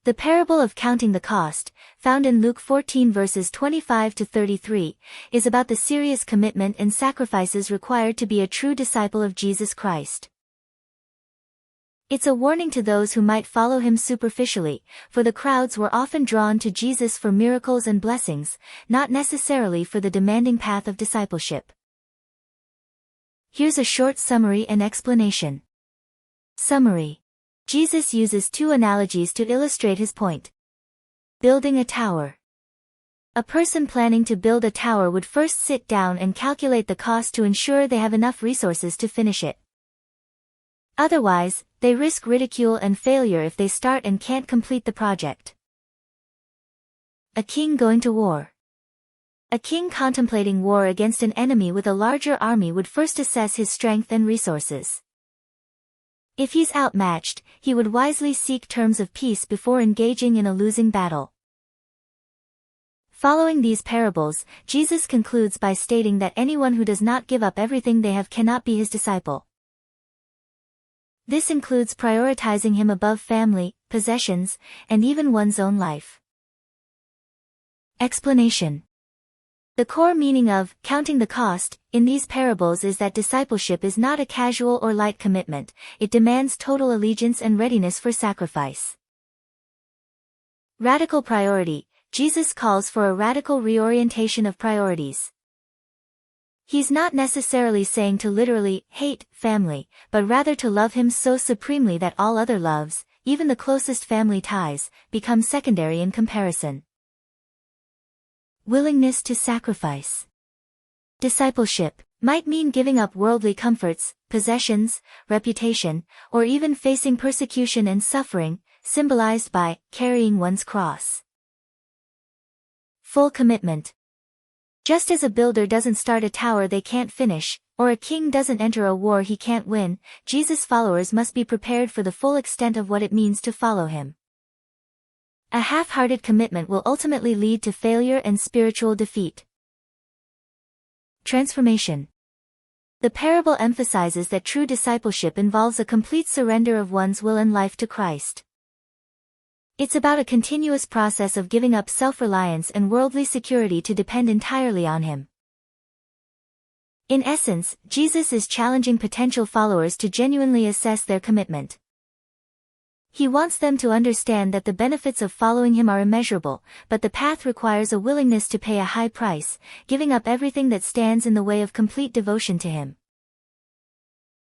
The parable of counting the cost, found in Luke 14 verses 25 to 33, is about the serious commitment and sacrifices required to be a true disciple of Jesus Christ. It's a warning to those who might follow him superficially, for the crowds were often drawn to Jesus for miracles and blessings, not necessarily for the demanding path of discipleship. Here's a short summary and explanation. Summary. Jesus uses two analogies to illustrate his point. Building a tower. A person planning to build a tower would first sit down and calculate the cost to ensure they have enough resources to finish it. Otherwise, they risk ridicule and failure if they start and can't complete the project. A king going to war. A king contemplating war against an enemy with a larger army would first assess his strength and resources. If he's outmatched, he would wisely seek terms of peace before engaging in a losing battle. Following these parables, Jesus concludes by stating that anyone who does not give up everything they have cannot be his disciple. This includes prioritizing him above family, possessions, and even one's own life. Explanation. The core meaning of counting the cost in these parables is that discipleship is not a casual or light commitment, it demands total allegiance and readiness for sacrifice. Radical priority. Jesus calls for a radical reorientation of priorities. He's not necessarily saying to literally hate family, but rather to love him so supremely that all other loves, even the closest family ties, become secondary in comparison. Willingness to sacrifice. Discipleship might mean giving up worldly comforts, possessions, reputation, or even facing persecution and suffering, symbolized by carrying one's cross. Full commitment. Just as a builder doesn't start a tower they can't finish, or a king doesn't enter a war he can't win, Jesus' followers must be prepared for the full extent of what it means to follow him. A half-hearted commitment will ultimately lead to failure and spiritual defeat. Transformation. The parable emphasizes that true discipleship involves a complete surrender of one's will and life to Christ. It's about a continuous process of giving up self-reliance and worldly security to depend entirely on him. In essence, Jesus is challenging potential followers to genuinely assess their commitment. He wants them to understand that the benefits of following him are immeasurable, but the path requires a willingness to pay a high price, giving up everything that stands in the way of complete devotion to him.